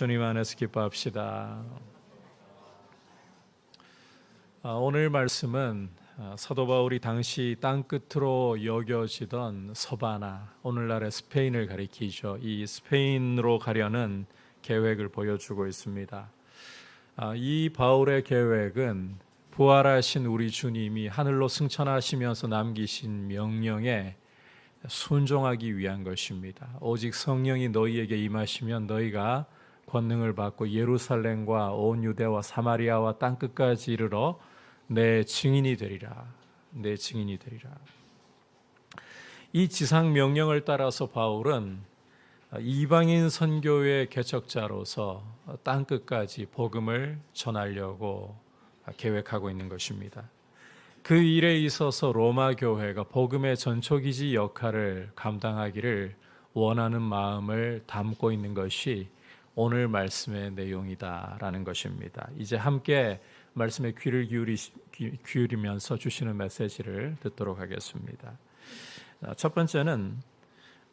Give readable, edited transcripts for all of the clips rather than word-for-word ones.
주님 안에서 기뻐합시다. 오늘 말씀은 사도 바울이 당시 땅끝으로 여겨지던 서바나, 오늘날의 스페인을 가리키죠. 이 스페인으로 가려는 계획을 보여주고 있습니다. 이 바울의 계획은 부활하신 우리 주님이 하늘로 승천하시면서 남기신 명령에 순종하기 위한 것입니다. 오직 성령이 너희에게 임하시면 너희가 권능을 받고 예루살렘과 온 유대와 사마리아와 땅끝까지 이르러 내 증인이 되리라. 내 증인이 되리라. 이 지상 명령을 따라서 바울은 이방인 선교의 개척자로서 땅끝까지 복음을 전하려고 계획하고 있는 것입니다. 그 일에 있어서 로마 교회가 복음의 전초기지 역할을 감당하기를 원하는 마음을 담고 있는 것이 오늘 말씀의 내용이다라는 것입니다. 이제 함께 말씀에 귀를 기울이면서 주시는 메시지를 듣도록 하겠습니다. 첫 번째는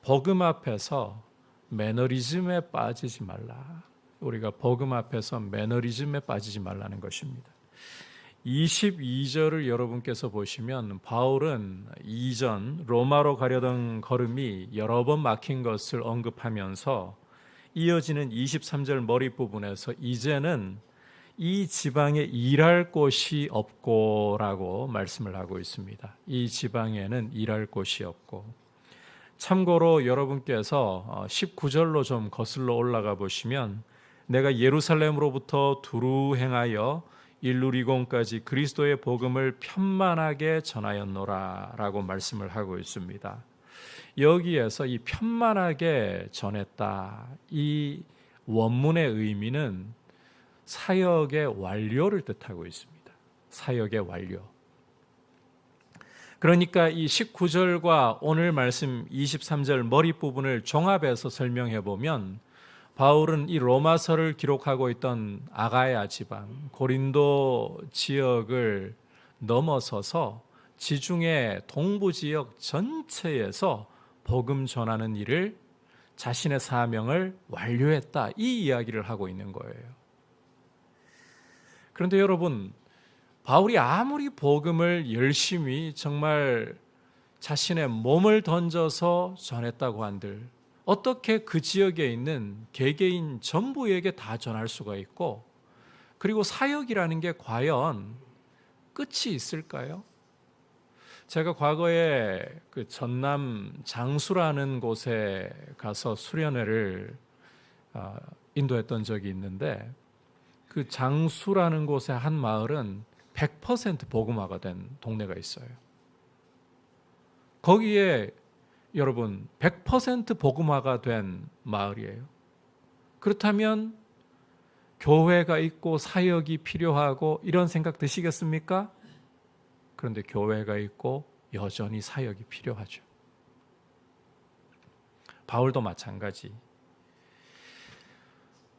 복음 앞에서 매너리즘에 빠지지 말라. 우리가 복음 앞에서 매너리즘에 빠지지 말라는 것입니다. 22절을 여러분께서 보시면 바울은 이전 로마로 가려던 걸음이 여러 번 막힌 것을 언급하면서 이어지는 23절 머릿부분에서 이제는 이 지방에 일할 곳이 없고라고 말씀을 하고 있습니다. 이 지방에는 일할 곳이 없고, 참고로 여러분께서 19절로 좀 거슬러 올라가 보시면 내가 예루살렘으로부터 두루 행하여 일루리곤까지 그리스도의 복음을 편만하게 전하였노라 라고 말씀을 하고 있습니다. 여기에서 이 편만하게 전했다, 이 원문의 의미는 사역의 완료를 뜻하고 있습니다. 사역의 완료. 그러니까 이 19절과 오늘 말씀 23절 머릿부분을 종합해서 설명해 보면 바울은 이 로마서를 기록하고 있던 아가야 지방, 고린도 지역을 넘어서서 지중해 동부 지역 전체에서 복음 전하는 일을, 자신의 사명을 완료했다, 이 이야기를 하고 있는 거예요. 그런데 여러분, 바울이 아무리 복음을 열심히 정말 자신의 몸을 던져서 전했다고 한들 어떻게 그 지역에 있는 개개인 전부에게 다 전할 수가 있고, 그리고 사역이라는 게 과연 끝이 있을까요? 제가 과거에 그 전남 장수라는 곳에 가서 수련회를 인도했던 적이 있는데, 그 장수라는 곳의 한 마을은 100% 복음화가 된 동네가 있어요. 거기에 여러분 100% 복음화가 된 마을이에요. 그렇다면 교회가 있고 사역이 필요하고 이런 생각 드시겠습니까? 그런데 교회가 있고 여전히 사역이 필요하죠. 바울도 마찬가지.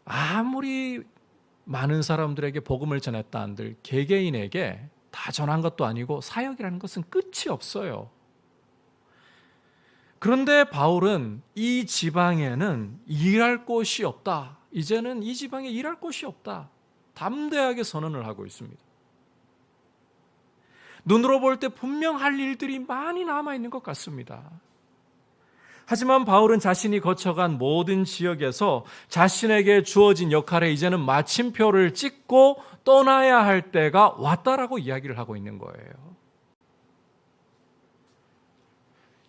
아무리 많은 사람들에게 복음을 전했다 한들 개개인에게 다 전한 것도 아니고 사역이라는 것은 끝이 없어요. 그런데 바울은 이 지방에는 일할 곳이 없다. 이제는 이 지방에 일할 곳이 없다. 담대하게 선언을 하고 있습니다. 눈으로 볼 때 분명 할 일들이 많이 남아있는 것 같습니다. 하지만 바울은 자신이 거쳐간 모든 지역에서 자신에게 주어진 역할에 이제는 마침표를 찍고 떠나야 할 때가 왔다라고 이야기를 하고 있는 거예요.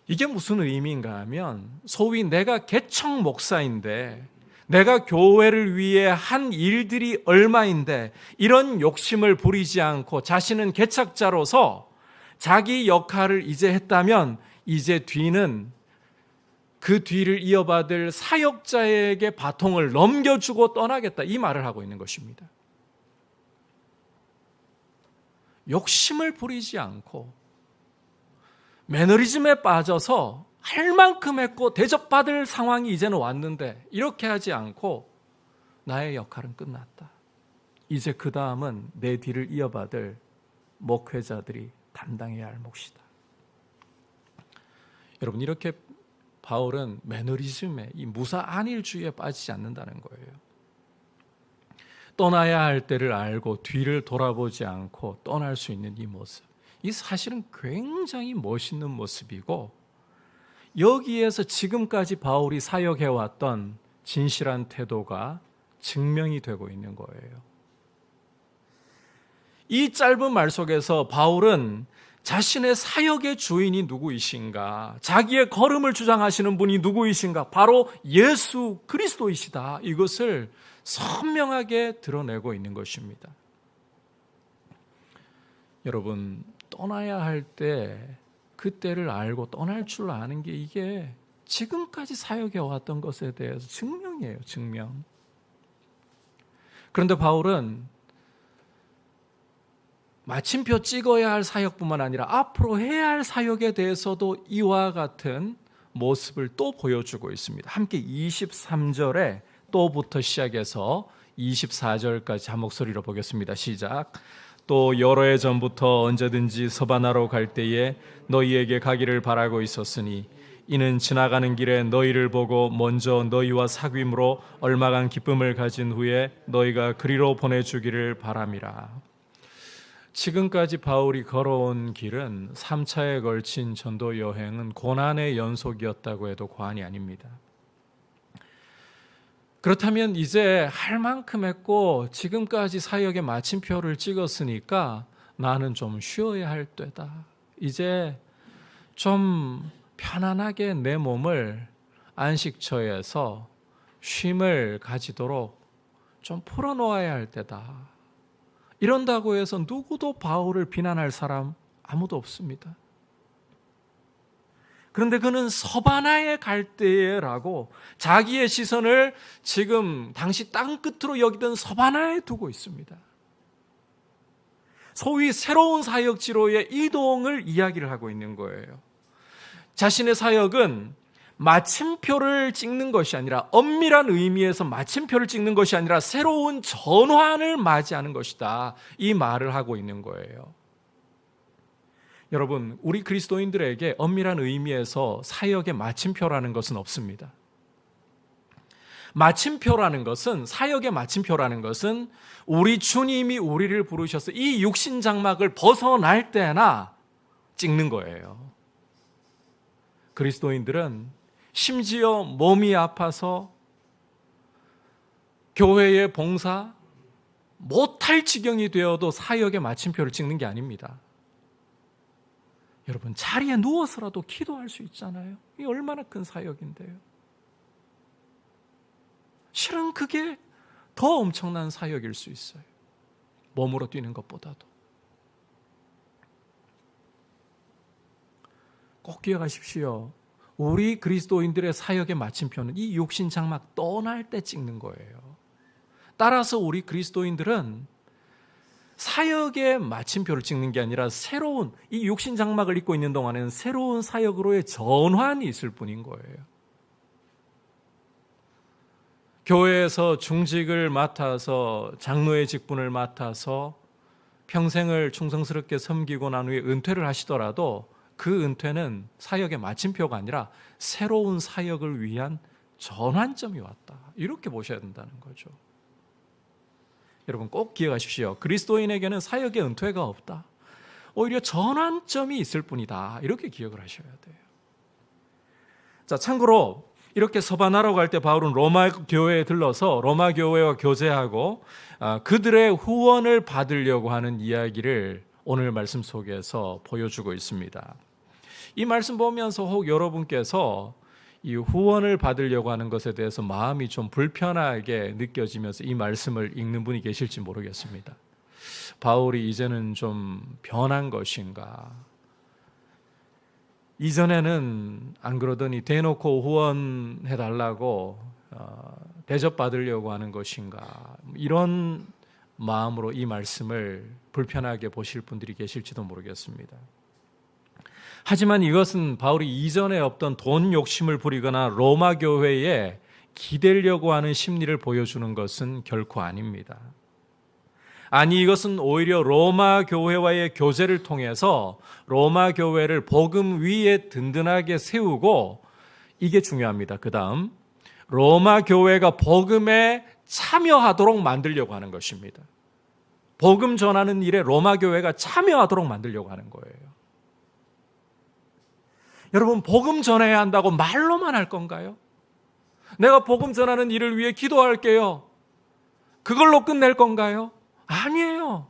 이게 무슨 의미인가 하면, 소위 내가 개척 목사인데, 내가 교회를 위해 한 일들이 얼마인데 이런 욕심을 부리지 않고 자신은 개척자로서 자기 역할을 이제 했다면 이제 뒤는 그 뒤를 이어받을 사역자에게 바통을 넘겨주고 떠나겠다, 이 말을 하고 있는 것입니다. 욕심을 부리지 않고 매너리즘에 빠져서 할 만큼 했고 대접받을 상황이 이제는 왔는데 이렇게 하지 않고 나의 역할은 끝났다, 이제 그 다음은 내 뒤를 이어받을 목회자들이 담당해야 할 몫이다. 여러분, 이렇게 바울은 매너리즘에, 이 무사 안일주의에 빠지지 않는다는 거예요. 떠나야 할 때를 알고 뒤를 돌아보지 않고 떠날 수 있는 이 모습, 이 사실은 굉장히 멋있는 모습이고, 여기에서 지금까지 바울이 사역해왔던 진실한 태도가 증명이 되고 있는 거예요. 이 짧은 말 속에서 바울은 자신의 사역의 주인이 누구이신가, 자기의 걸음을 주장하시는 분이 누구이신가, 바로 예수 그리스도이시다, 이것을 선명하게 드러내고 있는 것입니다. 여러분, 떠나야 할 때 그때를 알고 떠날 줄 아는 게 이게 지금까지 사역해 왔던 것에 대해서 증명이에요, 증명. 그런데 바울은 마침표 찍어야 할 사역뿐만 아니라 앞으로 해야 할 사역에 대해서도 이와 같은 모습을 또 보여주고 있습니다. 함께 23절에 또부터 시작해서 24절까지 한 목소리로 보겠습니다. 시작. 또 여러 해 전부터 언제든지 서바나로 갈 때에 너희에게 가기를 바라고 있었으니 이는 지나가는 길에 너희를 보고 먼저 너희와 사귐으로 얼마간 기쁨을 가진 후에 너희가 그리로 보내주기를 바람이라. 지금까지 바울이 걸어온 길은 3차에 걸친 전도 여행은 고난의 연속이었다고 해도 과언이 아닙니다. 그렇다면 이제 할 만큼 했고 지금까지 사역의 마침표를 찍었으니까 나는 좀 쉬어야 할 때다. 이제 좀 편안하게 내 몸을 안식처에서 쉼을 가지도록 좀 풀어놓아야 할 때다. 이런다고 해서 누구도 바울을 비난할 사람 아무도 없습니다. 그런데 그는 서바나에 갈 때라고 자기의 시선을 지금 당시 땅끝으로 여기던 서바나에 두고 있습니다. 소위 새로운 사역지로의 이동을 이야기를 하고 있는 거예요. 자신의 사역은 마침표를 찍는 것이 아니라, 엄밀한 의미에서 마침표를 찍는 것이 아니라 새로운 전환을 맞이하는 것이다, 이 말을 하고 있는 거예요. 여러분, 우리 그리스도인들에게 엄밀한 의미에서 사역의 마침표라는 것은 없습니다. 마침표라는 것은, 사역의 마침표라는 것은 우리 주님이 우리를 부르셔서 이 육신 장막을 벗어날 때나 찍는 거예요. 그리스도인들은 심지어 몸이 아파서 교회의 봉사 못할 지경이 되어도 사역의 마침표를 찍는 게 아닙니다. 여러분, 자리에 누워서라도 기도할 수 있잖아요. 이게 얼마나 큰 사역인데요. 실은 그게 더 엄청난 사역일 수 있어요. 몸으로 뛰는 것보다도. 꼭 기억하십시오. 우리 그리스도인들의 사역의 마침표는 이 육신 장막 떠날 때 찍는 거예요. 따라서 우리 그리스도인들은 사역의 마침표를 찍는 게 아니라 새로운, 이 육신 장막을 입고 있는 동안에는 새로운 사역으로의 전환이 있을 뿐인 거예요. 교회에서 중직을 맡아서, 장로의 직분을 맡아서 평생을 충성스럽게 섬기고 난 후에 은퇴를 하시더라도 그 은퇴는 사역의 마침표가 아니라 새로운 사역을 위한 전환점이 왔다, 이렇게 보셔야 된다는 거죠. 여러분, 꼭 기억하십시오. 그리스도인에게는 사역의 은퇴가 없다. 오히려 전환점이 있을 뿐이다, 이렇게 기억을 하셔야 돼요. 자, 참고로 이렇게 서바나로 갈 때 바울은 로마 교회에 들러서 로마 교회와 교제하고 그들의 후원을 받으려고 하는 이야기를 오늘 말씀 속에서 보여주고 있습니다. 이 말씀 보면서 혹 여러분께서 이 후원을 받으려고 하는 것에 대해서 마음이 좀 불편하게 느껴지면서 이 말씀을 읽는 분이 계실지 모르겠습니다. 바울이 이제는 좀 변한 것인가? 이전에는 안 그러더니 대놓고 후원해달라고 대접받으려고 하는 것인가? 이런 마음으로 이 말씀을 불편하게 보실 분들이 계실지도 모르겠습니다. 하지만 이것은 바울이 이전에 없던 돈 욕심을 부리거나 로마 교회에 기대려고 하는 심리를 보여주는 것은 결코 아닙니다. 아니, 이것은 오히려 로마 교회와의 교제를 통해서 로마 교회를 복음 위에 든든하게 세우고, 이게 중요합니다. 그 다음, 로마 교회가 복음의 참여하도록 만들려고 하는 것입니다. 복음 전하는 일에 로마 교회가 참여하도록 만들려고 하는 거예요. 여러분, 복음 전해야 한다고 말로만 할 건가요? 내가 복음 전하는 일을 위해 기도할게요. 그걸로 끝낼 건가요? 아니에요.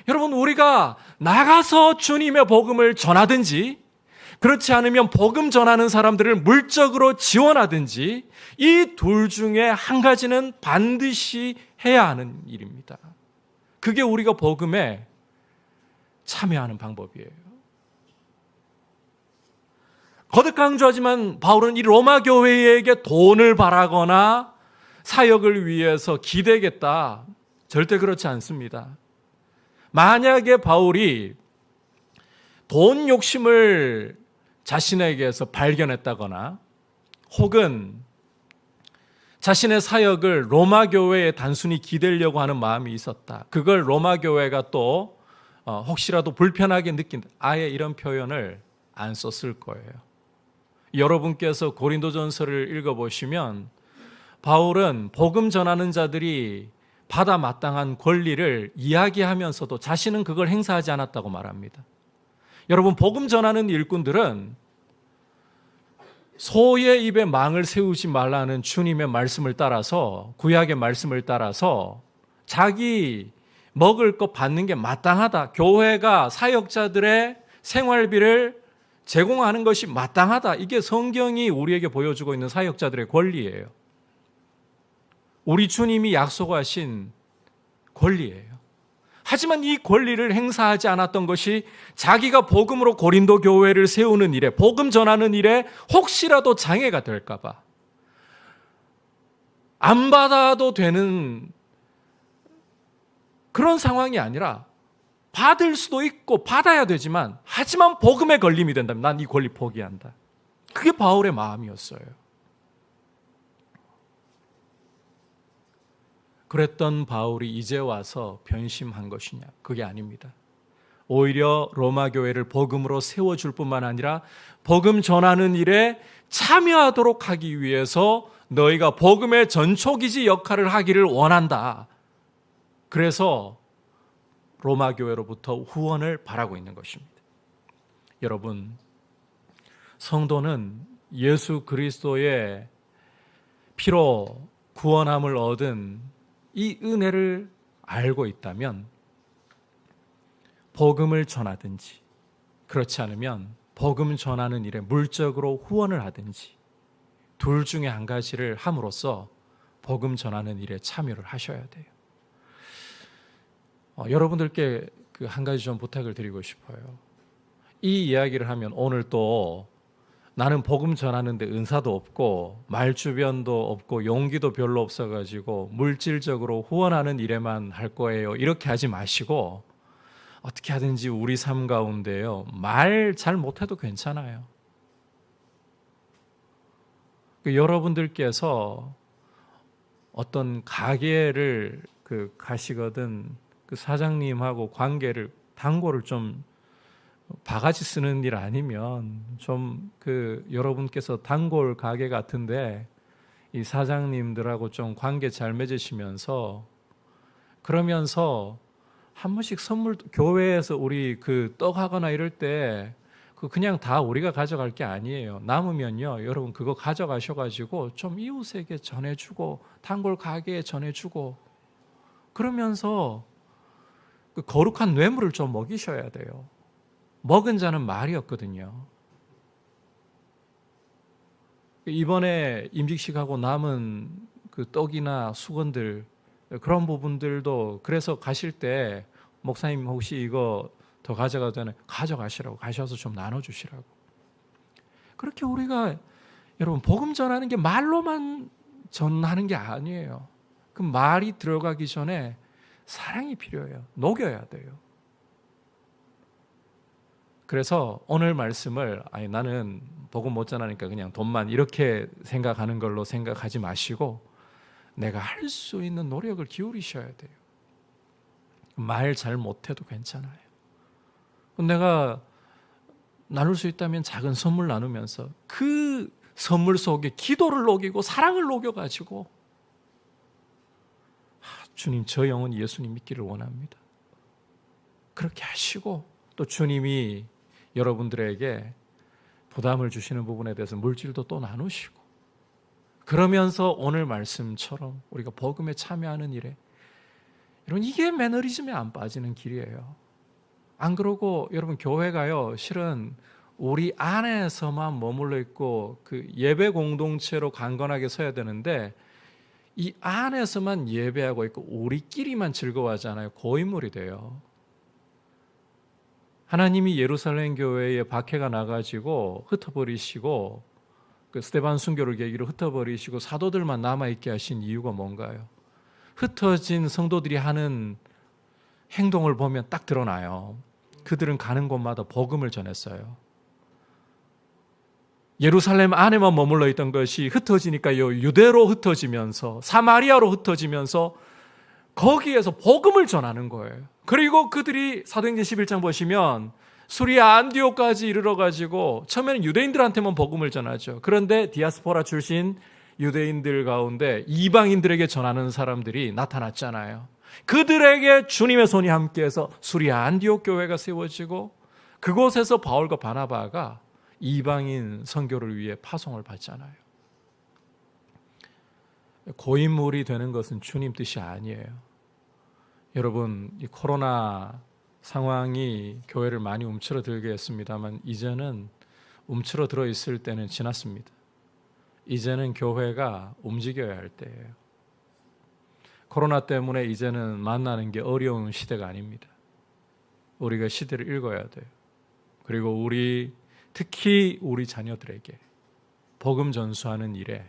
여러분, 우리가 나가서 주님의 복음을 전하든지, 그렇지 않으면 복음 전하는 사람들을 물적으로 지원하든지, 이 둘 중에 한 가지는 반드시 해야 하는 일입니다. 그게 우리가 복음에 참여하는 방법이에요. 거듭 강조하지만 바울은 이 로마 교회에게 돈을 바라거나 사역을 위해서 기대겠다, 절대 그렇지 않습니다. 만약에 바울이 돈 욕심을 자신에게서 발견했다거나 혹은 자신의 사역을 로마 교회에 단순히 기대려고 하는 마음이 있었다, 그걸 로마 교회가 또 혹시라도 불편하게 느낀다, 아예 이런 표현을 안 썼을 거예요. 여러분께서 고린도전서를 읽어보시면 바울은 복음 전하는 자들이 받아 마땅한 권리를 이야기하면서도 자신은 그걸 행사하지 않았다고 말합니다. 여러분, 복음 전하는 일꾼들은 소의 입에 망을 세우지 말라는 주님의 말씀을 따라서, 구약의 말씀을 따라서 자기 먹을 것 받는 게 마땅하다, 교회가 사역자들의 생활비를 제공하는 것이 마땅하다, 이게 성경이 우리에게 보여주고 있는 사역자들의 권리예요. 우리 주님이 약속하신 권리예요. 하지만 이 권리를 행사하지 않았던 것이 자기가 복음으로 고린도 교회를 세우는 일에, 복음 전하는 일에 혹시라도 장애가 될까 봐, 안 받아도 되는 그런 상황이 아니라 받을 수도 있고 받아야 되지만, 하지만 복음에 걸림이 된다면 난 이 권리 포기한다. 그게 바울의 마음이었어요. 그랬던 바울이 이제 와서 변심한 것이냐? 그게 아닙니다. 오히려 로마 교회를 복음으로 세워줄 뿐만 아니라 복음 전하는 일에 참여하도록 하기 위해서 너희가 복음의 전초기지 역할을 하기를 원한다. 그래서 로마 교회로부터 후원을 바라고 있는 것입니다. 여러분, 성도는 예수 그리스도의 피로 구원함을 얻은 이 은혜를 알고 있다면 복음을 전하든지, 그렇지 않으면 복음 전하는 일에 물적으로 후원을 하든지, 둘 중에 한 가지를 함으로써 복음 전하는 일에 참여를 하셔야 돼요. 여러분들께 그 한 가지 좀 부탁을 드리고 싶어요. 이 이야기를 하면 오늘 또 나는 복음 전하는데 은사도 없고 말주변도 없고 용기도 별로 없어가지고 물질적으로 후원하는 일에만 할 거예요, 이렇게 하지 마시고 어떻게 하든지 우리 삶 가운데요, 말 잘 못해도 괜찮아요. 여러분들께서 어떤 가게를 가시거든 그 사장님하고 관계를, 단골을 좀 바가지 쓰는 일 아니면 좀 여러분께서 단골 가게 같은데 이 사장님들하고 좀 관계 잘 맺으시면서, 그러면서 한 번씩 선물, 교회에서 우리 떡 하거나 이럴 때 그냥 다 우리가 가져갈 게 아니에요. 남으면요, 여러분 그거 가져가셔가지고 좀 이웃에게 전해주고 단골 가게에 전해주고, 그러면서 그 거룩한 뇌물을 좀 먹이셔야 돼요. 먹은 자는 말이 없거든요. 이번에 임직식하고 남은 그 떡이나 수건들, 그런 부분들도, 그래서 가실 때 목사님 혹시 이거 더 가져가도 되나요? 가져가시라고, 가셔서 좀 나눠주시라고. 그렇게 우리가, 여러분, 복음 전하는 게 말로만 전하는 게 아니에요. 그 말이 들어가기 전에 사랑이 필요해요. 녹여야 돼요. 그래서 오늘 말씀을 나는 복음 못 전하니까 그냥 돈만, 이렇게 생각하는 걸로 생각하지 마시고 내가 할 수 있는 노력을 기울이셔야 돼요. 말 잘 못해도 괜찮아요. 내가 나눌 수 있다면 작은 선물 나누면서 그 선물 속에 기도를 녹이고 사랑을 녹여가지고 주님, 저 영혼이 예수님 믿기를 원합니다. 그렇게 하시고 또 주님이 여러분들에게 부담을 주시는 부분에 대해서 물질도 또 나누시고, 그러면서 오늘 말씀처럼 우리가 복음에 참여하는 일에, 여러분, 이게 매너리즘에 안 빠지는 길이에요. 안 그러고 여러분, 교회가요 실은 우리 안에서만 머물러 있고 그 예배 공동체로 강건하게 서야 되는데, 이 안에서만 예배하고 있고 우리끼리만 즐거워하잖아요. 고인물이 돼요. 하나님이 예루살렘 교회에 박해가 나가지고 흩어버리시고, 그 스데반 순교를 계기로 흩어버리시고 사도들만 남아있게 하신 이유가 뭔가요? 흩어진 성도들이 하는 행동을 보면 딱 드러나요. 그들은 가는 곳마다 복음을 전했어요. 예루살렘 안에만 머물러 있던 것이 흩어지니까요, 유대로 흩어지면서 사마리아로 흩어지면서 거기에서 복음을 전하는 거예요. 그리고 그들이 사도행전 11장 보시면 수리아 안디옥까지 이르러가지고 처음에는 유대인들한테만 복음을 전하죠. 그런데 디아스포라 출신 유대인들 가운데 이방인들에게 전하는 사람들이 나타났잖아요. 그들에게 주님의 손이 함께해서 수리아 안디옥 교회가 세워지고, 그곳에서 바울과 바나바가 이방인 선교를 위해 파송을 받잖아요. 고인물이 되는 것은 주님 뜻이 아니에요. 여러분, 이 코로나 상황이 교회를 많이 움츠러들게 했습니다만, 이제는 움츠러들어 있을 때는 지났습니다. 이제는 교회가 움직여야 할 때예요. 코로나 때문에 이제는 만나는 게 어려운 시대가 아닙니다. 우리가 시대를 읽어야 돼요. 그리고 특히 우리 자녀들에게 복음 전수하는 일에,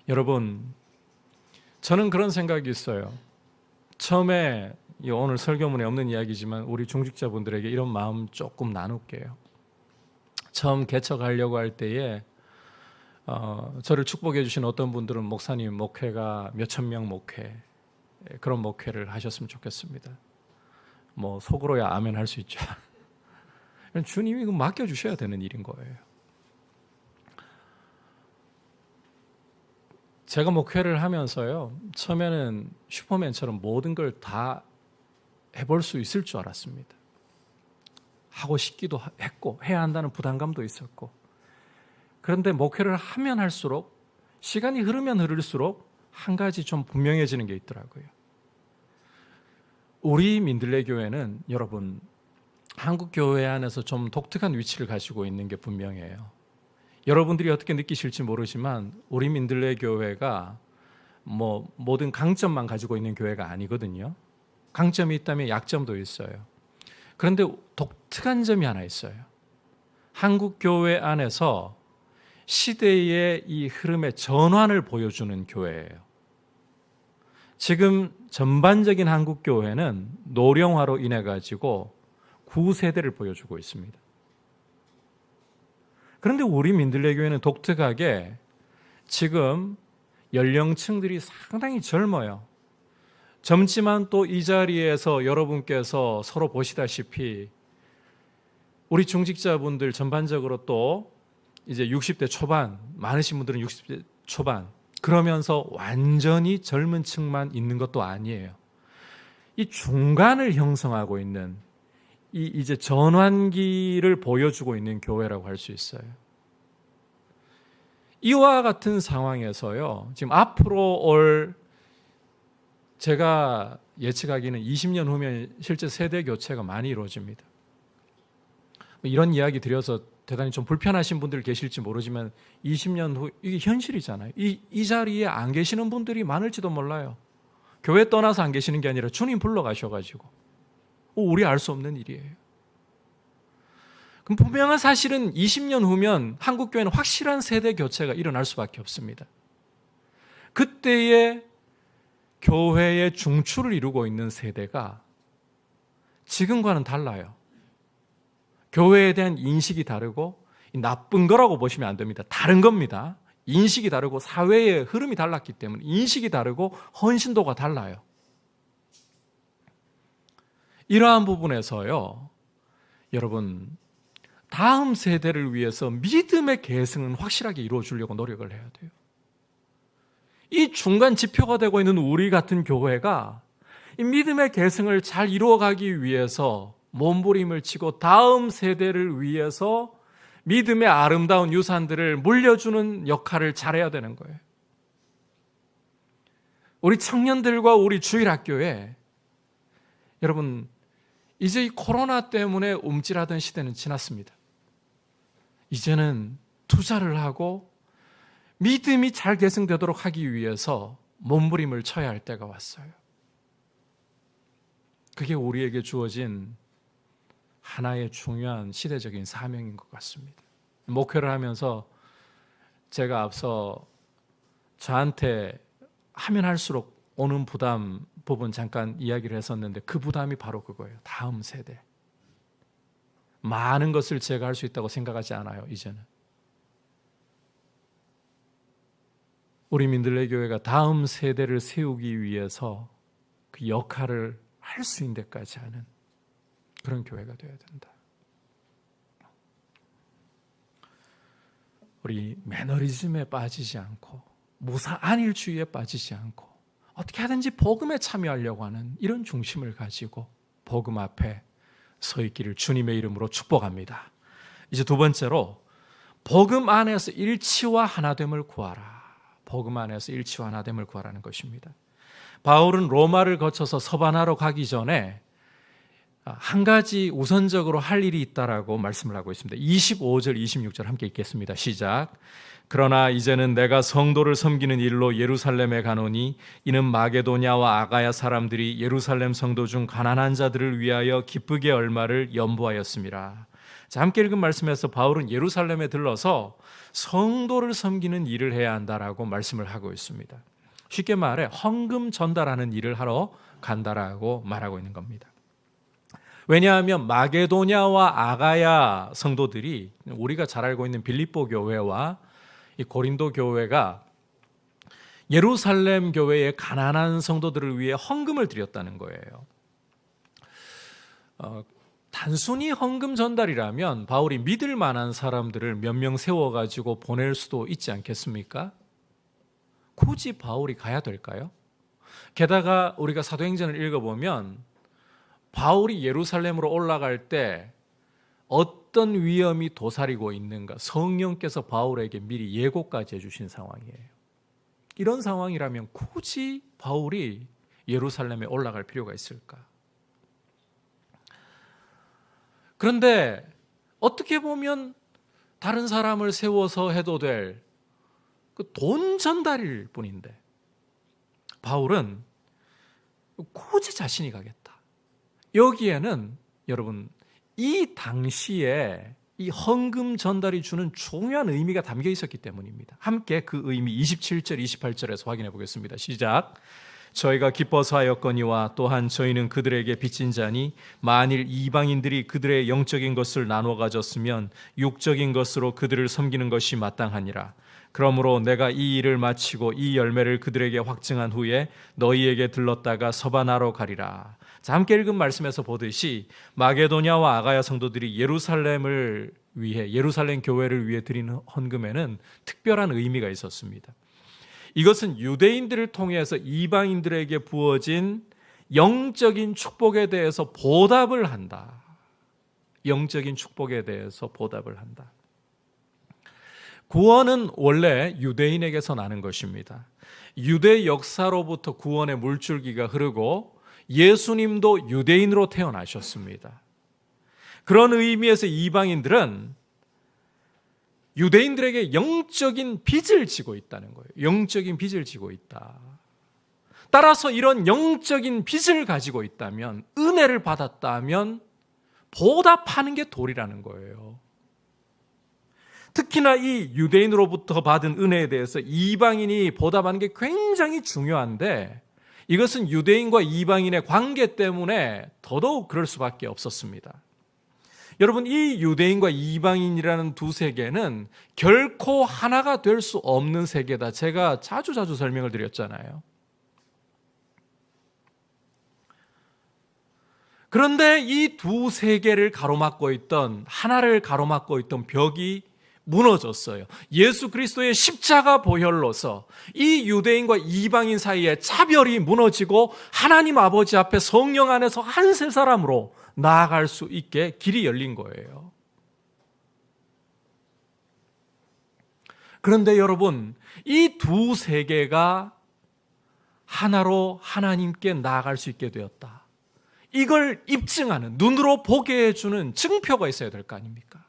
여러분, 저는 그런 생각이 있어요. 처음에, 오늘 설교문에 없는 이야기지만 우리 중직자분들에게 이런 마음 조금 나눌게요. 처음 개척하려고 할 때에 저를 축복해 주신 어떤 분들은 목사님 목회가 몇천 명 목회, 그런 목회를 하셨으면 좋겠습니다. 뭐 속으로야 아멘 할 수 있죠. 주님이 맡겨주셔야 되는 일인 거예요. 제가 목회를 하면서요, 처음에는 슈퍼맨처럼 모든 걸 다 해볼 수 있을 줄 알았습니다. 하고 싶기도 했고 해야 한다는 부담감도 있었고, 그런데 목회를 하면 할수록, 시간이 흐르면 흐를수록 한 가지 좀 분명해지는 게 있더라고요. 우리 민들레 교회는 여러분, 한국 교회 안에서 좀 독특한 위치를 가지고 있는 게 분명해요. 여러분들이 어떻게 느끼실지 모르지만 우리 민들레 교회가 모든 강점만 가지고 있는 교회가 아니거든요. 강점이 있다면 약점도 있어요. 그런데 독특한 점이 하나 있어요. 한국 교회 안에서 시대의 이 흐름의 전환을 보여주는 교회예요. 지금 전반적인 한국 교회는 노령화로 인해 가지고 구세대를 보여주고 있습니다. 그런데 우리 민들레 교회는 독특하게 지금 연령층들이 상당히 젊어요. 젊지만 또 이 자리에서 여러분께서 서로 보시다시피 우리 중직자분들 전반적으로 또 이제 60대 초반, 많으신 분들은 60대 초반, 그러면서 완전히 젊은 층만 있는 것도 아니에요. 이 중간을 형성하고 있는, 이제 전환기를 보여주고 있는 교회라고 할 수 있어요. 이와 같은 상황에서요, 지금 앞으로 제가 예측하기는 20년 후면 실제 세대 교체가 많이 이루어집니다. 이런 이야기 드려서 대단히 좀 불편하신 분들 계실지 모르지만 20년 후 이게 현실이잖아요. 이 자리에 안 계시는 분들이 많을지도 몰라요. 교회 떠나서 안 계시는 게 아니라 주님 불러가셔가지고 우리 알 수 없는 일이에요. 그럼 분명한 사실은 20년 후면 한국 교회는 확실한 세대 교체가 일어날 수밖에 없습니다. 그때의 교회의 중추를 이루고 있는 세대가 지금과는 달라요. 교회에 대한 인식이 다르고, 나쁜 거라고 보시면 안 됩니다. 다른 겁니다. 인식이 다르고 사회의 흐름이 달랐기 때문에 인식이 다르고 헌신도가 달라요. 이러한 부분에서요, 여러분, 다음 세대를 위해서 믿음의 계승은 확실하게 이루어주려고 노력을 해야 돼요. 이 중간 지표가 되고 있는 우리 같은 교회가 이 믿음의 계승을 잘 이루어가기 위해서 몸부림을 치고 다음 세대를 위해서 믿음의 아름다운 유산들을 물려주는 역할을 잘해야 되는 거예요. 우리 청년들과 우리 주일학교에 여러분 이제 이 코로나 때문에 움찔하던 시대는 지났습니다. 이제는 투자를 하고 믿음이 잘 계승되도록 하기 위해서 몸부림을 쳐야 할 때가 왔어요. 그게 우리에게 주어진 하나의 중요한 시대적인 사명인 것 같습니다. 목회를 하면서 제가 앞서 저한테 하면 할수록 오는 부분 잠깐 이야기를 했었는데 그 부담이 바로 그거예요. 다음 세대. 많은 것을 제가 할 수 있다고 생각하지 않아요, 이제는. 우리 민들레 교회가 다음 세대를 세우기 위해서 그 역할을 할 수 있는 데까지 하는 그런 교회가 되어야 된다. 우리 매너리즘에 빠지지 않고 무사 안일주의에 빠지지 않고 어떻게 하든지 복음에 참여하려고 하는 이런 중심을 가지고 복음 앞에 서 있기를 주님의 이름으로 축복합니다. 이제 두 번째로 복음 안에서 일치와 하나됨을 구하라. 복음 안에서 일치와 하나됨을 구하라는 것입니다. 바울은 로마를 거쳐서 서바나로 가기 전에 한 가지 우선적으로 할 일이 있다라고 말씀을 하고 있습니다. 25절, 26절 함께 읽겠습니다. 시작. 그러나 이제는 내가 성도를 섬기는 일로 예루살렘에 가노니 이는 마게도냐와 아가야 사람들이 예루살렘 성도 중 가난한 자들을 위하여 기쁘게 얼마를 연보하였습니다. 자, 함께 읽은 말씀에서 바울은 예루살렘에 들러서 성도를 섬기는 일을 해야 한다라고 말씀을 하고 있습니다. 쉽게 말해 헌금 전달하는 일을 하러 간다라고 말하고 있는 겁니다. 왜냐하면 마게도냐와 아가야 성도들이 우리가 잘 알고 있는 빌립보 교회와 이 고린도 교회가 예루살렘 교회의 가난한 성도들을 위해 헌금을 드렸다는 거예요. 단순히 헌금 전달이라면 바울이 믿을 만한 사람들을 몇 명 세워가지고 보낼 수도 있지 않겠습니까? 굳이 바울이 가야 될까요? 게다가 우리가 사도행전을 읽어보면 바울이 예루살렘으로 올라갈 때 어떤 위험이 도사리고 있는가 성령께서 바울에게 미리 예고까지 해주신 상황이에요. 이런 상황이라면 굳이 바울이 예루살렘에 올라갈 필요가 있을까? 그런데 어떻게 보면 다른 사람을 세워서 해도 될 그 돈 전달일 뿐인데 바울은 굳이 자신이 가겠다. 여기에는 여러분 이 당시에 이 헌금 전달이 주는 중요한 의미가 담겨 있었기 때문입니다. 함께 그 의미 27절 28절에서 확인해 보겠습니다. 시작. 저희가 기뻐서 하였거니와 또한 저희는 그들에게 빚진 자니 만일 이방인들이 그들의 영적인 것을 나누어 가졌으면 육적인 것으로 그들을 섬기는 것이 마땅하니라. 그러므로 내가 이 일을 마치고 이 열매를 그들에게 확증한 후에 너희에게 들렀다가 서바나로 가리라. 자, 함께 읽은 말씀에서 보듯이 마게도냐와 아가야 성도들이 예루살렘을 위해 예루살렘 교회를 위해 드리는 헌금에는 특별한 의미가 있었습니다. 이것은 유대인들을 통해서 이방인들에게 부어진 영적인 축복에 대해서 보답을 한다. 영적인 축복에 대해서 보답을 한다. 구원은 원래 유대인에게서 나는 것입니다. 유대 역사로부터 구원의 물줄기가 흐르고 예수님도 유대인으로 태어나셨습니다. 그런 의미에서 이방인들은 유대인들에게 영적인 빚을 지고 있다는 거예요. 영적인 빚을 지고 있다. 따라서 이런 영적인 빚을 가지고 있다면, 은혜를 받았다면 보답하는 게 도리라는 거예요. 특히나 이 유대인으로부터 받은 은혜에 대해서 이방인이 보답하는 게 굉장히 중요한데 이것은 유대인과 이방인의 관계 때문에 더더욱 그럴 수밖에 없었습니다. 여러분, 이 유대인과 이방인이라는 두 세계는 결코 하나가 될 수 없는 세계다. 제가 자주 설명을 드렸잖아요. 그런데 이 두 세계를 가로막고 있던, 하나를 가로막고 있던 벽이 무너졌어요. 예수 그리스도의 십자가 보혈로서 이 유대인과 이방인 사이의 차별이 무너지고 하나님 아버지 앞에 성령 안에서 한 세 사람으로 나아갈 수 있게 길이 열린 거예요. 그런데 여러분, 이 두 세계가 하나로 하나님께 나아갈 수 있게 되었다. 이걸 입증하는, 눈으로 보게 해주는 증표가 있어야 될 거 아닙니까?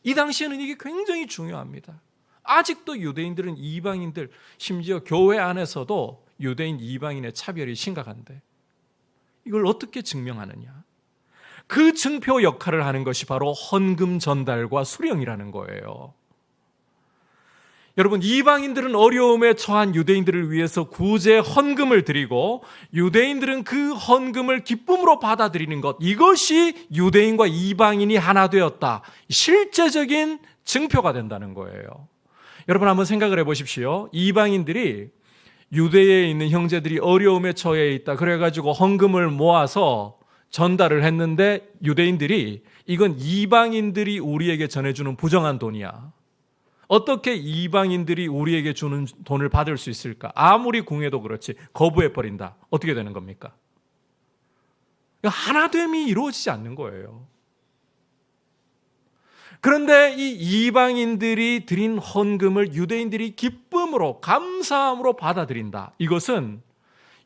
이 당시에는 이게 굉장히 중요합니다. 아직도 유대인들은 이방인들, 심지어 교회 안에서도 유대인 이방인의 차별이 심각한데 이걸 어떻게 증명하느냐? 그 증표 역할을 하는 것이 바로 헌금 전달과 수령이라는 거예요. 여러분, 이방인들은 어려움에 처한 유대인들을 위해서 구제 헌금을 드리고 유대인들은 그 헌금을 기쁨으로 받아들이는 것, 이것이 유대인과 이방인이 하나 되었다, 실제적인 증표가 된다는 거예요. 여러분, 한번 생각을 해보십시오. 이방인들이 유대에 있는 형제들이 어려움에 처해 있다 그래가지고 헌금을 모아서 전달을 했는데 유대인들이 이건 이방인들이 우리에게 전해주는 부정한 돈이야, 어떻게 이방인들이 우리에게 주는 돈을 받을 수 있을까? 아무리 궁해도 그렇지 거부해버린다. 어떻게 되는 겁니까? 하나됨이 이루어지지 않는 거예요. 그런데 이 이방인들이 드린 헌금을 유대인들이 기쁨으로, 감사함으로 받아들인다. 이것은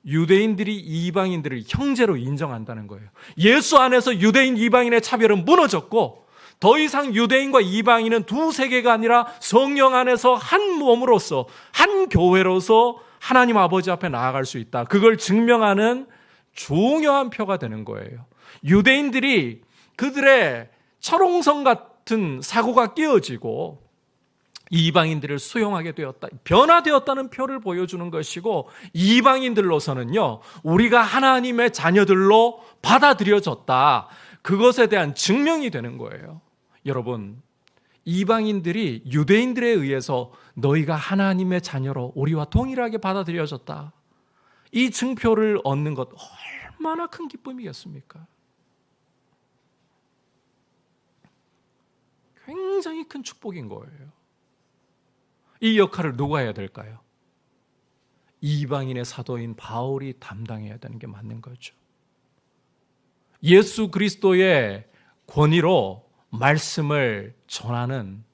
유대인들이 이방인들을 형제로 인정한다는 거예요. 예수 안에서 유대인, 이방인의 차별은 무너졌고 더 이상 유대인과 이방인은 두 세계가 아니라 성령 안에서 한 몸으로서, 한 교회로서 하나님 아버지 앞에 나아갈 수 있다. 그걸 증명하는 중요한 표가 되는 거예요. 유대인들이 그들의 철옹성 같은 사고가 깨어지고 이방인들을 수용하게 되었다, 변화되었다는 표를 보여주는 것이고, 이방인들로서는요, 우리가 하나님의 자녀들로 받아들여졌다, 그것에 대한 증명이 되는 거예요. 여러분, 이방인들이 유대인들에 의해서 너희가 하나님의 자녀로 우리와 동일하게 받아들여졌다, 이 증표를 얻는 것 얼마나 큰 기쁨이겠습니까? 굉장히 큰 축복인 거예요. 이 역할을 누가 해야 될까요? 이방인의 사도인 바울이 담당해야 되는 게 맞는 거죠. 예수 그리스도의 권위로 말씀을 전하는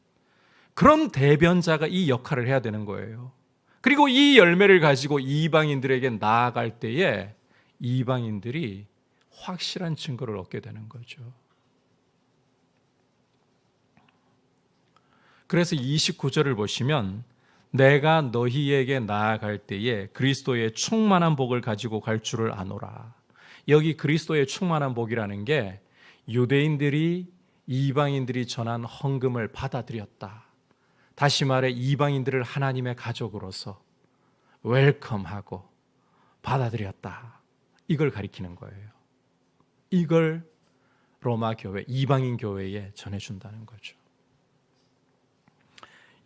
그런 대변자가 이 역할을 해야 되는 거예요. 그리고 이 열매를 가지고 이방인들에게 나아갈 때에 이방인들이 확실한 증거를 얻게 되는 거죠. 그래서 29절을 보시면 내가 너희에게 나아갈 때에 그리스도의 충만한 복을 가지고 갈 줄을 아노라. 여기 그리스도의 충만한 복이라는 게 유대인들이 이방인들이 전한 헌금을 받아들였다, 다시 말해 이방인들을 하나님의 가족으로서 웰컴하고 받아들였다, 이걸 가리키는 거예요. 이걸 로마 교회, 이방인 교회에 전해준다는 거죠.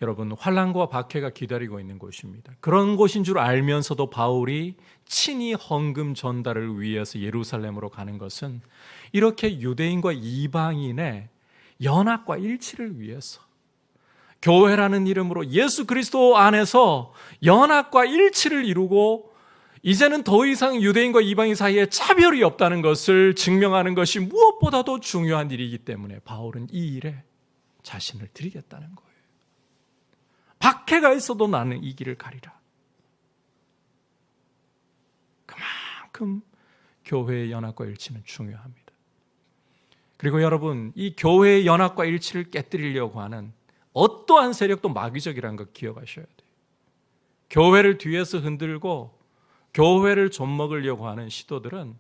여러분, 환난과 박해가 기다리고 있는 곳입니다. 그런 곳인 줄 알면서도 바울이 친히 헌금 전달을 위해서 예루살렘으로 가는 것은 이렇게 유대인과 이방인의 연합과 일치를 위해서, 교회라는 이름으로 예수 그리스도 안에서 연합과 일치를 이루고 이제는 더 이상 유대인과 이방인 사이에 차별이 없다는 것을 증명하는 것이 무엇보다도 중요한 일이기 때문에 바울은 이 일에 자신을 드리겠다는 거예요. 박해가 있어도 나는 이 길을 가리라. 그만큼 교회의 연합과 일치는 중요합니다. 그리고 여러분, 이 교회의 연합과 일치를 깨뜨리려고 하는 어떠한 세력도 마귀적이라는 걸 기억하셔야 돼요. 교회를 뒤에서 흔들고 교회를 좀먹으려고 하는 시도들은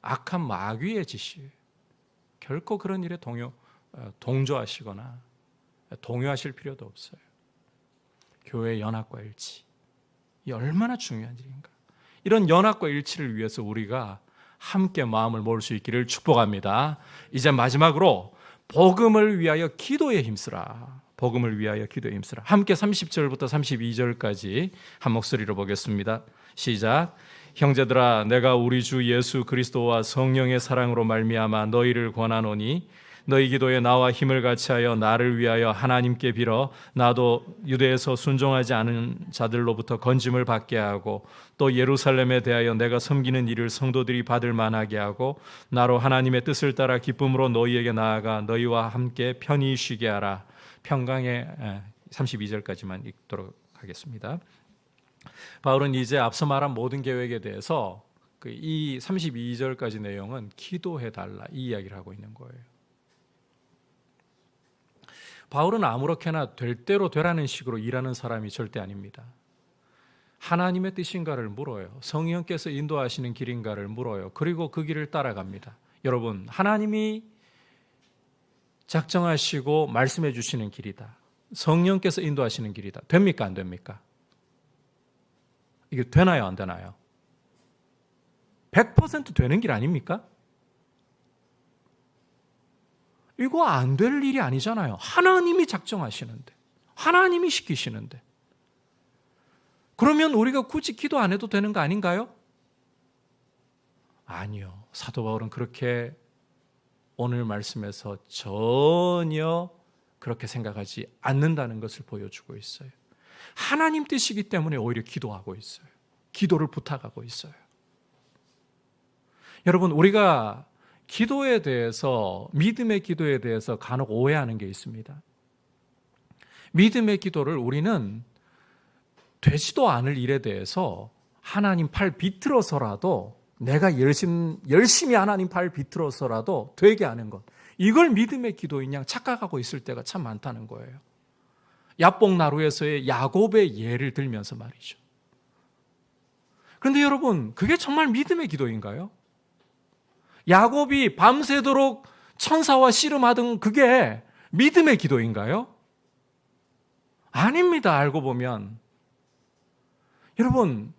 악한 마귀의 짓이에요. 결코 그런 일에 동조하시거나 동요하실 필요도 없어요. 교회의 연합과 일치, 이 얼마나 중요한 일인가. 이런 연합과 일치를 위해서 우리가 함께 마음을 모을 수 있기를 축복합니다. 이제 마지막으로 복음을 위하여 기도에 힘쓰라. 복음을 위하여 기도에 힘쓰라. 함께 30절부터 32절까지 한 목소리로 보겠습니다. 시작. 형제들아, 내가 우리 주 예수 그리스도와 성령의 사랑으로 말미암아 너희를 권하노니 너희 기도에 나와 힘을 같이하여 나를 위하여 하나님께 빌어 나도 유대에서 순종하지 않은 자들로부터 건짐을 받게 하고 또 예루살렘에 대하여 내가 섬기는 일을 성도들이 받을 만하게 하고 나로 하나님의 뜻을 따라 기쁨으로 너희에게 나아가 너희와 함께 편히 쉬게 하라. 평강의 32절까지만 읽도록 하겠습니다. 바울은 이제 앞서 말한 모든 계획에 대해서 이 32절까지 내용은 기도해달라 이 이야기를 하고 있는 거예요. 바울은 아무렇게나 될 대로 되라는 식으로 일하는 사람이 절대 아닙니다. 하나님의 뜻인가를 물어요. 성령께서 인도하시는 길인가를 물어요. 그리고 그 길을 따라갑니다. 여러분, 하나님이 작정하시고 말씀해 주시는 길이다. 성령께서 인도하시는 길이다. 됩니까? 안 됩니까? 이게 되나요? 안 되나요? 100% 되는 길 아닙니까? 이거 안 될 일이 아니잖아요. 하나님이 작정하시는데, 하나님이 시키시는데. 그러면 우리가 굳이 기도 안 해도 되는 거 아닌가요? 아니요. 사도 바울은 그렇게 오늘 말씀에서 전혀 그렇게 생각하지 않는다는 것을 보여주고 있어요. 하나님 뜻이기 때문에 오히려 기도하고 있어요. 기도를 부탁하고 있어요. 여러분, 우리가 기도에 대해서, 믿음의 기도에 대해서 간혹 오해하는 게 있습니다. 믿음의 기도를 우리는 되지도 않을 일에 대해서 하나님 팔 비틀어서라도, 내가 열심히 하나님 팔 비틀어서라도 되게 하는 것, 이걸 믿음의 기도인 양 착각하고 있을 때가 참 많다는 거예요. 야복나루에서의 야곱의 예를 들면서 말이죠. 그런데 여러분, 그게 정말 믿음의 기도인가요? 야곱이 밤새도록 천사와 씨름하던 그게 믿음의 기도인가요? 아닙니다. 알고 보면. 여러분,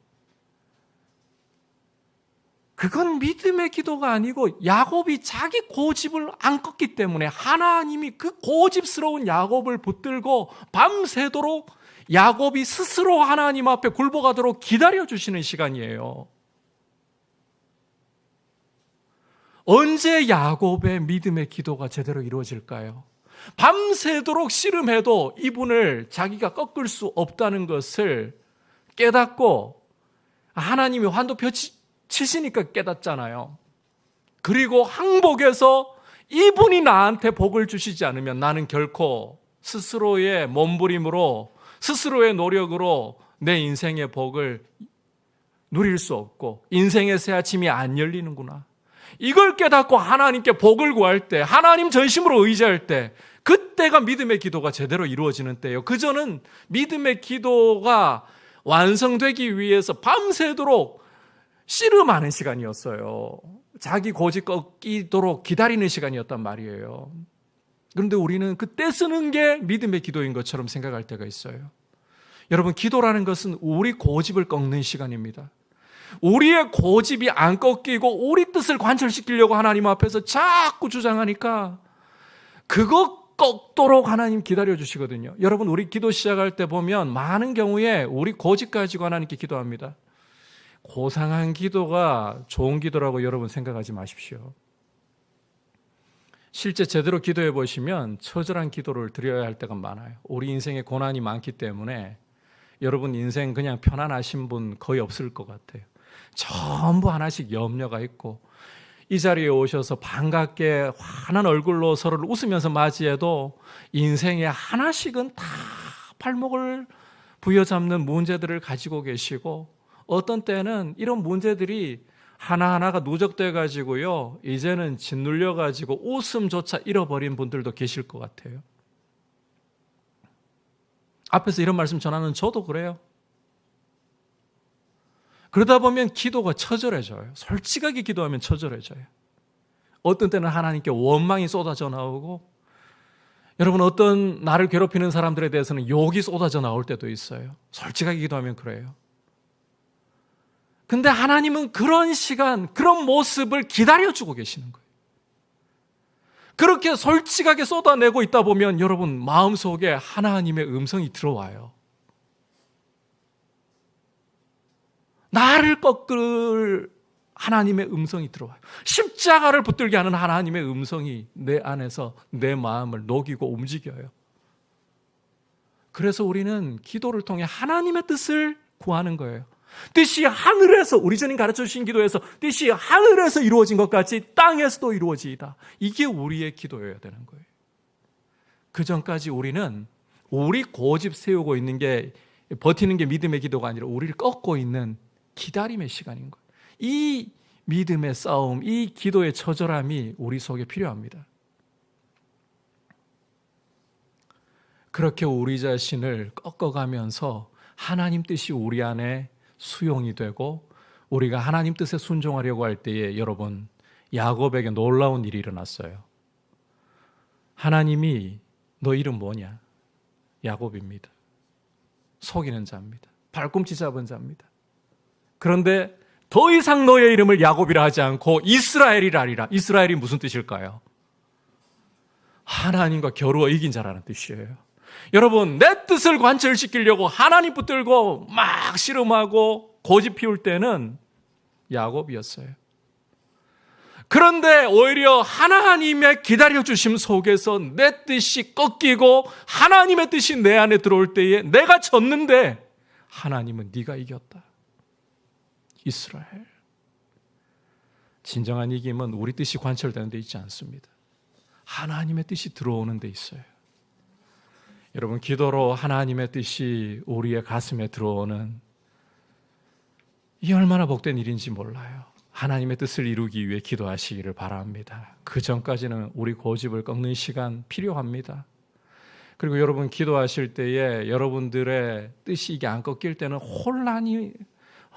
그건 믿음의 기도가 아니고 야곱이 자기 고집을 안 꺾기 때문에 하나님이 그 고집스러운 야곱을 붙들고 밤새도록 야곱이 스스로 하나님 앞에 굴복하도록 기다려주시는 시간이에요. 언제 야곱의 믿음의 기도가 제대로 이루어질까요? 밤새도록 씨름해도 이분을 자기가 꺾을 수 없다는 것을 깨닫고, 하나님이 환도 펼치시니까 깨닫잖아요. 그리고 항복해서 이분이 나한테 복을 주시지 않으면 나는 결코 스스로의 몸부림으로, 스스로의 노력으로 내 인생의 복을 누릴 수 없고 인생의 새 아침이 안 열리는구나. 이걸 깨닫고 하나님께 복을 구할 때, 하나님 전심으로 의지할 때, 그때가 믿음의 기도가 제대로 이루어지는 때예요. 그전은 믿음의 기도가 완성되기 위해서 밤새도록 씨름하는 시간이었어요. 자기 고집 꺾이도록 기다리는 시간이었단 말이에요. 그런데 우리는 그때 쓰는 게 믿음의 기도인 것처럼 생각할 때가 있어요. 여러분, 기도라는 것은 우리 고집을 꺾는 시간입니다. 우리의 고집이 안 꺾이고 우리 뜻을 관철시키려고 하나님 앞에서 자꾸 주장하니까 그거 꺾도록 하나님 기다려주시거든요. 여러분, 우리 기도 시작할 때 보면 많은 경우에 우리 고집 가지고 하나님께 기도합니다. 고상한 기도가 좋은 기도라고 여러분 생각하지 마십시오. 실제 제대로 기도해 보시면 처절한 기도를 드려야 할 때가 많아요. 우리 인생에 고난이 많기 때문에 여러분 인생 그냥 편안하신 분 거의 없을 것 같아요. 전부 하나씩 염려가 있고, 이 자리에 오셔서 반갑게 환한 얼굴로 서로를 웃으면서 맞이해도 인생에 하나씩은 다 발목을 부여잡는 문제들을 가지고 계시고, 어떤 때는 이런 문제들이 하나하나가 누적돼 가지고요, 이제는 짓눌려 가지고 웃음조차 잃어버린 분들도 계실 것 같아요. 앞에서 이런 말씀 전하는 저도 그래요. 그러다 보면 기도가 처절해져요. 솔직하게 기도하면 처절해져요. 어떤 때는 하나님께 원망이 쏟아져 나오고, 여러분, 어떤 나를 괴롭히는 사람들에 대해서는 욕이 쏟아져 나올 때도 있어요. 솔직하게 기도하면 그래요. 근데 하나님은 그런 시간, 그런 모습을 기다려주고 계시는 거예요. 그렇게 솔직하게 쏟아내고 있다 보면 여러분 마음속에 하나님의 음성이 들어와요. 나를 꺾을 하나님의 음성이 들어와요. 십자가를 붙들게 하는 하나님의 음성이 내 안에서 내 마음을 녹이고 움직여요. 그래서 우리는 기도를 통해 하나님의 뜻을 구하는 거예요. 뜻이 하늘에서, 우리 주님 가르쳐 주신 기도에서 뜻이 하늘에서 이루어진 것 같이 땅에서도 이루어지이다. 이게 우리의 기도여야 되는 거예요. 그 전까지 우리는 우리 고집 세우고 있는 게, 버티는 게 믿음의 기도가 아니라 우리를 꺾고 있는 기다림의 시간인 거예요. 이 믿음의 싸움, 이 기도의 처절함이 우리 속에 필요합니다. 그렇게 우리 자신을 꺾어가면서 하나님 뜻이 우리 안에 수용이 되고 우리가 하나님 뜻에 순종하려고 할 때에 여러분, 야곱에게 놀라운 일이 일어났어요. 하나님이 너 이름 뭐냐? 야곱입니다. 속이는 자입니다. 발꿈치 잡은 자입니다. 그런데 더 이상 너의 이름을 야곱이라 하지 않고 이스라엘이라 하리라. 이스라엘이 무슨 뜻일까요? 하나님과 겨루어 이긴 자라는 뜻이에요. 여러분, 내 뜻을 관철시키려고 하나님 붙들고 막 씨름하고 고집 피울 때는 야곱이었어요. 그런데 오히려 하나님의 기다려주심 속에서 내 뜻이 꺾이고 하나님의 뜻이 내 안에 들어올 때에 내가 졌는데 하나님은 네가 이겼다. 이스라엘. 진정한 이김은 우리 뜻이 관철되는 데 있지 않습니다. 하나님의 뜻이 들어오는 데 있어요. 여러분, 기도로 하나님의 뜻이 우리의 가슴에 들어오는, 이 얼마나 복된 일인지 몰라요. 하나님의 뜻을 이루기 위해 기도하시기를 바랍니다. 그 전까지는 우리 고집을 꺾는 시간 필요합니다. 그리고 여러분, 기도하실 때에 여러분들의 뜻이 이게 안 꺾일 때는 혼란이,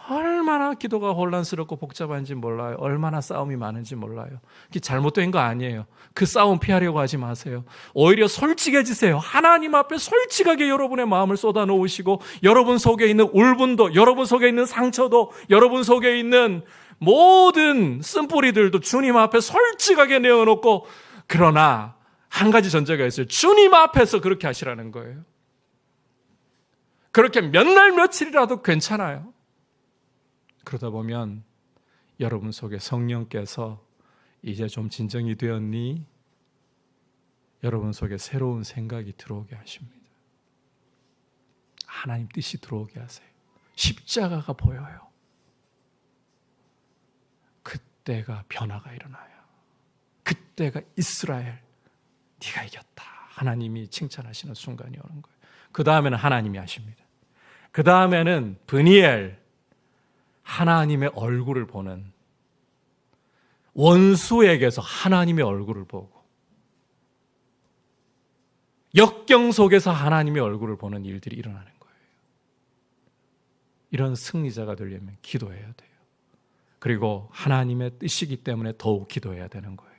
얼마나 기도가 혼란스럽고 복잡한지 몰라요. 얼마나 싸움이 많은지 몰라요. 그게 잘못된 거 아니에요. 그 싸움 피하려고 하지 마세요. 오히려 솔직해지세요. 하나님 앞에 솔직하게 여러분의 마음을 쏟아놓으시고 여러분 속에 있는 울분도, 여러분 속에 있는 상처도, 여러분 속에 있는 모든 쓴뿌리들도 주님 앞에 솔직하게 내어놓고, 그러나 한 가지 전제가 있어요. 주님 앞에서 그렇게 하시라는 거예요. 그렇게 몇 날 며칠이라도 괜찮아요. 그러다 보면 여러분 속에 성령께서 이제 좀 진정이 되었니? 여러분 속에 새로운 생각이 들어오게 하십니다. 하나님 뜻이 들어오게 하세요. 십자가가 보여요. 그때가 변화가 일어나요. 그때가 이스라엘, 네가 이겼다. 하나님이 칭찬하시는 순간이 오는 거예요. 그 다음에는 하나님이 하십니다. 그 다음에는 브니엘, 하나님의 얼굴을 보는, 원수에게서 하나님의 얼굴을 보고 역경 속에서 하나님의 얼굴을 보는 일들이 일어나는 거예요. 이런 승리자가 되려면 기도해야 돼요. 그리고 하나님의 뜻이기 때문에 더욱 기도해야 되는 거예요.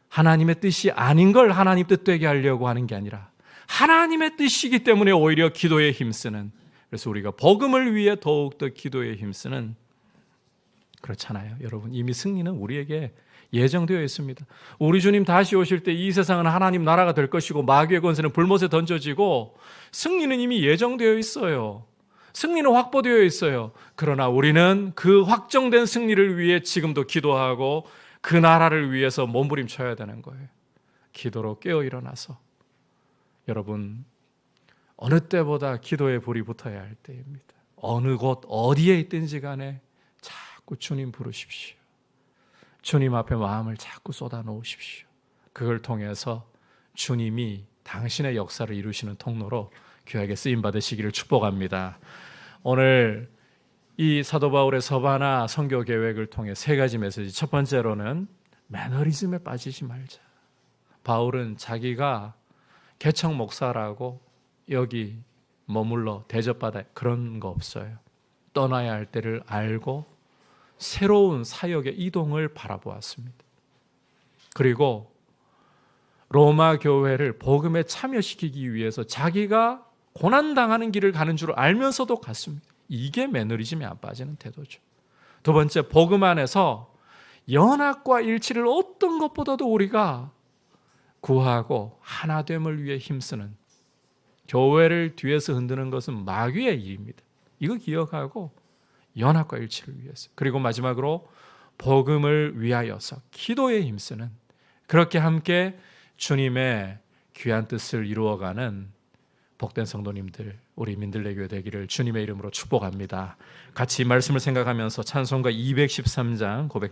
하나님의 뜻이 아닌 걸 하나님 뜻되게 하려고 하는 게 아니라 하나님의 뜻이기 때문에 오히려 기도에 힘쓰는, 그래서 우리가 복음을 위해 더욱더 기도에 힘쓰는, 그렇잖아요. 여러분, 이미 승리는 우리에게 예정되어 있습니다. 우리 주님 다시 오실 때 이 세상은 하나님 나라가 될 것이고 마귀의 권세는 불못에 던져지고 승리는 이미 예정되어 있어요. 승리는 확보되어 있어요. 그러나 우리는 그 확정된 승리를 위해 지금도 기도하고 그 나라를 위해서 몸부림쳐야 되는 거예요. 기도로 깨어 일어나서 여러분, 어느 때보다 기도에 불이 붙어야 할 때입니다. 어느 곳 어디에 있든지 간에 자꾸 주님 부르십시오. 주님 앞에 마음을 자꾸 쏟아놓으십시오. 그걸 통해서 주님이 당신의 역사를 이루시는 통로로 교회에 쓰임받으시기를 축복합니다. 오늘 이 사도 바울의 서바나 선교 계획을 통해 세 가지 메시지. 첫 번째로는 매너리즘에 빠지지 말자. 바울은 자기가 개척 목사라고 여기 머물러 대접받아 그런 거 없어요. 떠나야 할 때를 알고 새로운 사역의 이동을 바라보았습니다. 그리고 로마 교회를 복음에 참여시키기 위해서 자기가 고난당하는 길을 가는 줄 알면서도 갔습니다. 이게 매너리즘에 안 빠지는 태도죠. 두 번째, 복음 안에서 연합과 일치를 어떤 것보다도 우리가 구하고 하나됨을 위해 힘쓰는, 교회를 뒤에서 흔드는 것은 마귀의 일입니다. 이거 기억하고 연합과 일치를 위해서, 그리고 마지막으로 복음을 위하여서 기도에 힘쓰는, 그렇게 함께 주님의 귀한 뜻을 이루어가는 복된 성도님들, 우리 민들레교회 되기를 주님의 이름으로 축복합니다. 같이 이 말씀을 생각하면서 찬송가 213장 고백드립니다.